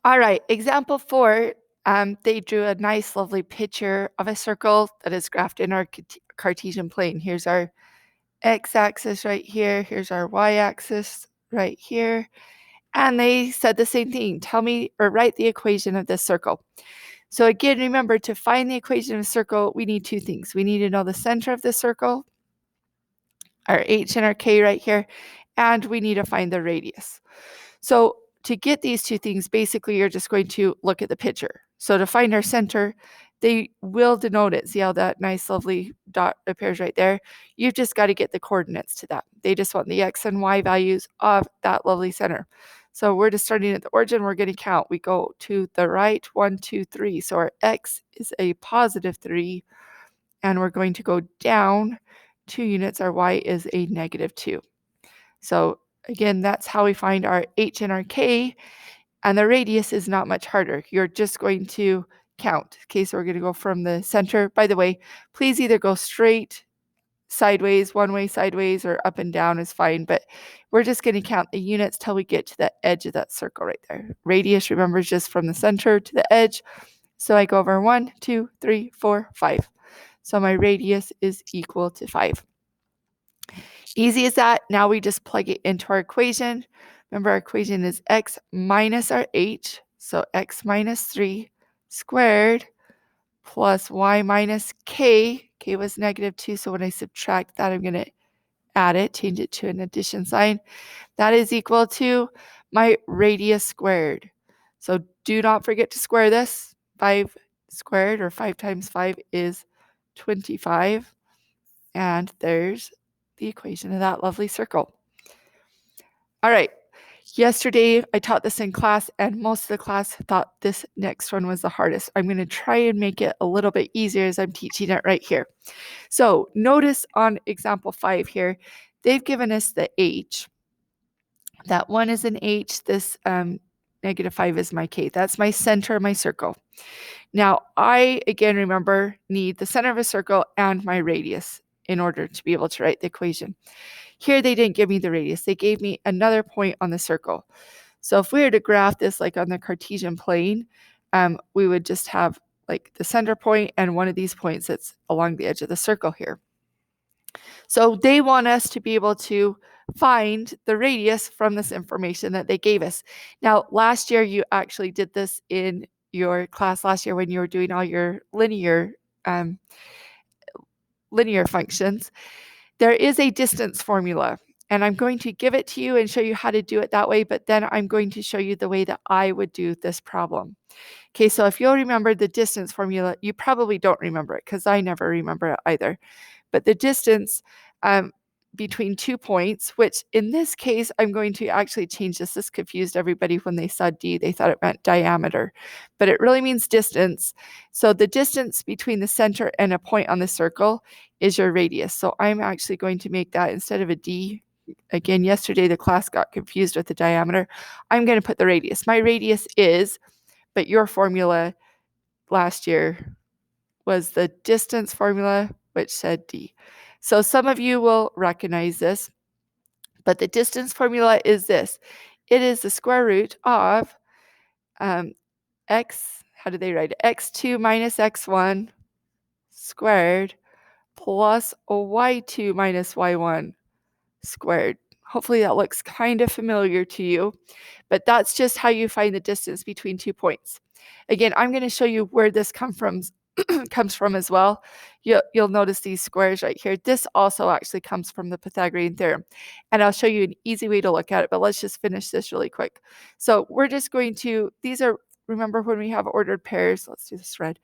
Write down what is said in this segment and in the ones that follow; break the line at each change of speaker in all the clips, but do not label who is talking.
All right, example 4, they drew a nice, lovely picture of a circle that is graphed in our Cartesian plane. Here's our x-axis right here. Here's our y-axis right here. And they said the same thing. Tell me or write the equation of this circle. So again, remember, to find the equation of a circle, we need two things. We need to know the center of the circle, our h and our k right here, and we need to find the radius. So to get these two things, basically, you're just going to look at the picture. So to find our center, they will denote it. See how that nice, lovely dot appears right there? You've just got to get the coordinates to that. They just want the x and y values of that lovely center. So we're just starting at the origin. We're going to count. We go to the right, 1, 2, 3. So our x is a positive 3, and we're going to go down 2 units. Our y is a negative 2. So again, that's how we find our h and our k, and the radius is not much harder. You're just going to count. Okay, so we're going to go from the center. By the way, please either go straight, sideways, one way, sideways, or up and down is fine, but we're just going to count the units till we get to the edge of that circle right there. Radius, remember, is just from the center to the edge. So I go over 1, 2, 3, 4, 5. So my radius is equal to 5. Easy as that. Now we just plug it into our equation. Remember, our equation is x minus our h, so x minus 3 squared plus y minus k. K was negative 2, so when I subtract that, I'm going to add it, change it to an addition sign. That is equal to my radius squared. So do not forget to square this. 5 squared, or 5 times 5, is 25. And there's the equation of that lovely circle. All right. Yesterday, I taught this in class, and most of the class thought this next one was the hardest. I'm going to try and make it a little bit easier as I'm teaching it right here. So notice on example 5 here, they've given us the h. That 1 is an h. This negative 5 is my k. That's my center of my circle. Now, I, again, remember, need the center of a circle and my radius in order to be able to write the equation. Here, they didn't give me the radius. They gave me another point on the circle. So if we were to graph this like on the Cartesian plane, we would just have like the center point and one of these points that's along the edge of the circle here. So they want us to be able to find the radius from this information that they gave us. Now, last year, you actually did this in your class last year when you were doing all your linear functions. There is a distance formula, and I'm going to give it to you and show you how to do it that way, but then I'm going to show you the way that I would do this problem. Okay, so if you'll remember the distance formula, you probably don't remember it because I never remember it either. But the distance between 2 points, which in this case, I'm going to actually change this. This confused everybody when they saw D. They thought it meant diameter, but it really means distance. So the distance between the center and a point on the circle is your radius. So I'm actually going to make that, instead of a D, again, yesterday the class got confused with the diameter, I'm going to put the radius. My radius is, but your formula last year was the distance formula, which said D. So some of you will recognize this, but the distance formula is this. It is the square root of x, how do they write it? x2 minus x1 squared plus y2 minus y1 squared. Hopefully that looks kind of familiar to you, but that's just how you find the distance between 2 points. Again, I'm going to show you where this comes from as well. You'll notice these squares right here. This also actually comes from the Pythagorean theorem, and I'll show you an easy way to look at it, but let's just finish this really quick. So we're just going to, these are, remember when we have ordered pairs, let's do this red.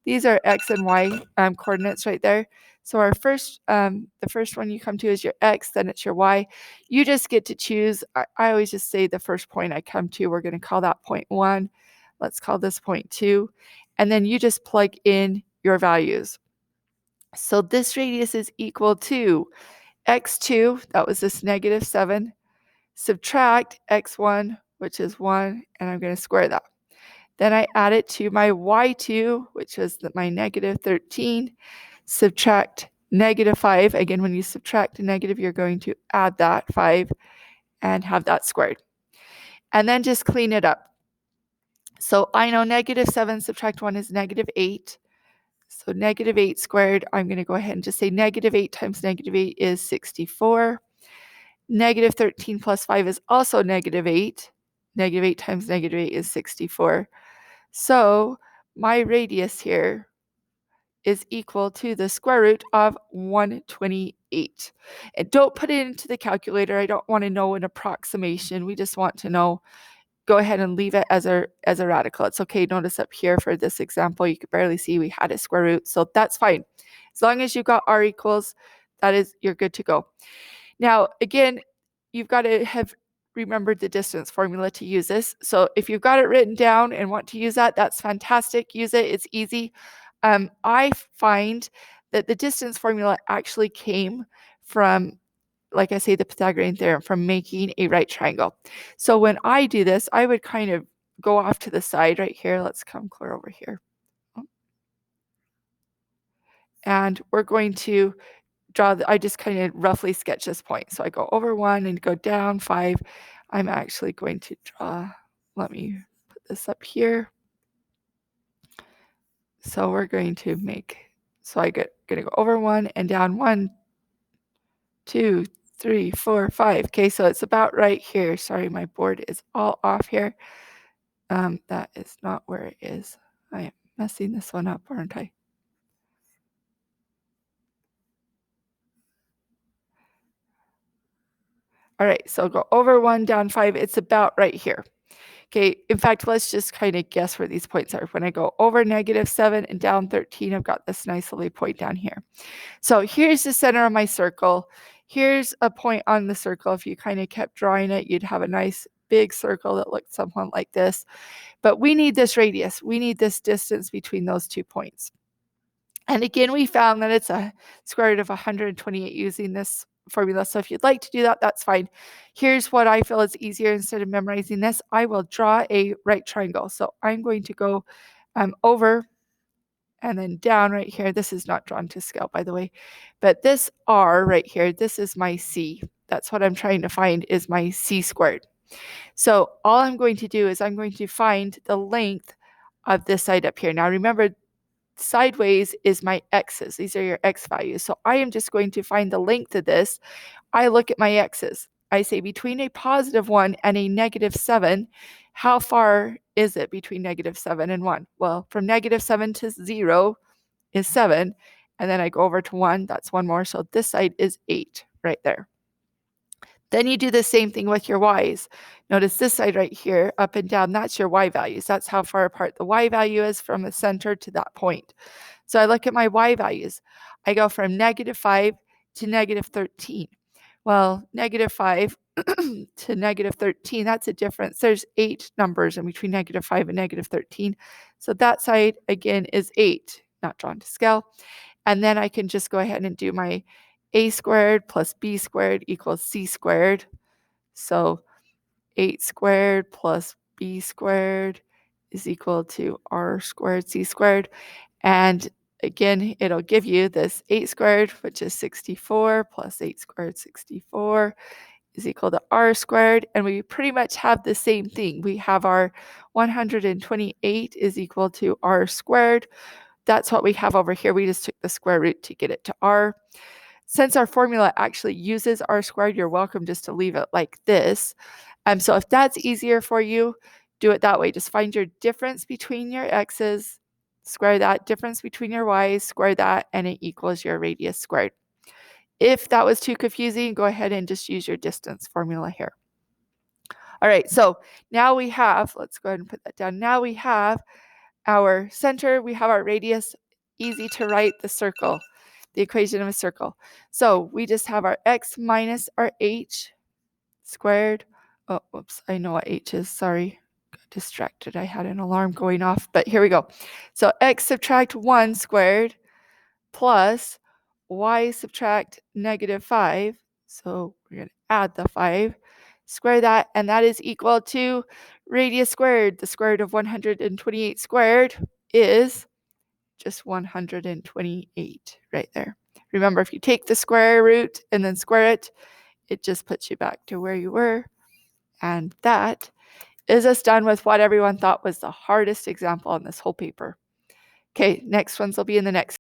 These are x and y coordinates right there. So our first, the first one you come to is your x, then it's your y. You just get to choose. I always just say the first point I come to, we're going to call that point 1. Let's call this point 2. And then you just plug in your values. So this radius is equal to x2, that was this negative 7, subtract x1, which is 1, and I'm going to square that. Then I add it to my y2, which is my negative 13, subtract negative 5. Again, when you subtract a negative, you're going to add that 5 and have that squared. And then just clean it up. So I know -7 subtract 1 is -8. So -8 squared, I'm going to go ahead and just say -8 times -8 is 64. -13 plus 5 is also -8. -8 times -8 is 64. So my radius here is equal to the square root of 128. And don't put it into the calculator. I don't want to know an approximation. We just want to know. Go ahead and leave it as a radical. It's okay. Notice up here for this example, you could barely see we had a square root. So that's fine. As long as you got r equals, you're good to go. Now, again, you've got to have remembered the distance formula to use this. So if you've got it written down and want to use that, that's fantastic. Use it. It's easy. I find that the distance formula actually came from, like I say, the Pythagorean theorem, from making a right triangle. So when I do this, I would kind of go off to the side right here. Let's come clear over here. And we're going to I just kind of roughly sketch this point. So I go over 1 and go down 5. I'm actually going to draw, let me put this up here. So we're going to I'm going to go over 1 and down 1, 2, 3, 4, 5. Okay, so it's about right here. Sorry, my board is all off here. That is not where it is. I am messing this one up, aren't I? All right, so go over 1, down 5. It's about right here. Okay, in fact, let's just kind of guess where these points are. When I go over -7 and down 13, I've got this nice little point down here. So here's the center of my circle. Here's a point on the circle. If you kind of kept drawing it, you'd have a nice big circle that looked somewhat like this. But we need this radius. We need this distance between those 2 points. And again, we found that it's a square root of 128 using this formula. So if you'd like to do that, that's fine. Here's what I feel is easier. Instead of memorizing this, I will draw a right triangle. So I'm going to go over and then down right here. This is not drawn to scale, by the way. But this R right here, this is my C. That's what I'm trying to find, is my C squared. So all I'm going to do is I'm going to find the length of this side up here. Now remember, sideways is my x's. These are your x values. So I am just going to find the length of this. I look at my x's. I say between a +1 and a -7, how far is it between -7 and 1? Well, from -7 to 0 is 7. And then I go over to 1. That's 1 more. So this side is 8 right there. Then you do the same thing with your y's. Notice this side right here, up and down, that's your y values. That's how far apart the y value is from the center to that point. So I look at my y values. I go from -5 to -13. Well, -5 to -13, that's a difference. There's 8 numbers in between -5 and -13. So that side, again, is 8, not drawn to scale. And then I can just go ahead and do my a squared plus b squared equals c squared. So 8 squared plus b squared is equal to r squared c squared. And again, it'll give you this 8 squared, which is 64, plus 8 squared, 64, is equal to r squared. And we pretty much have the same thing. We have our 128 is equal to r squared. That's what we have over here. We just took the square root to get it to r. Since our formula actually uses r squared, you're welcome just to leave it like this. So if that's easier for you, do it that way. Just find your difference between your x's, square that, difference between your y's, square that, and it equals your radius squared. If that was too confusing, go ahead and just use your distance formula here. All right, so now we have, let's go ahead and put that down. Now we have our center, we have our radius. Easy to write the circle, the equation of a circle. So we just have our x minus our h squared. Oh, whoops, I know what h is, sorry. Got distracted, I had an alarm going off, but here we go. So x subtract 1 squared plus y subtract -5. So we're going to add the 5, square that, and that is equal to radius squared. The square root of 128 squared is just 128 right there. Remember, if you take the square root and then square it, it just puts you back to where you were. And that Is this done with what everyone thought was the hardest example on this whole paper? Okay, next ones will be in the next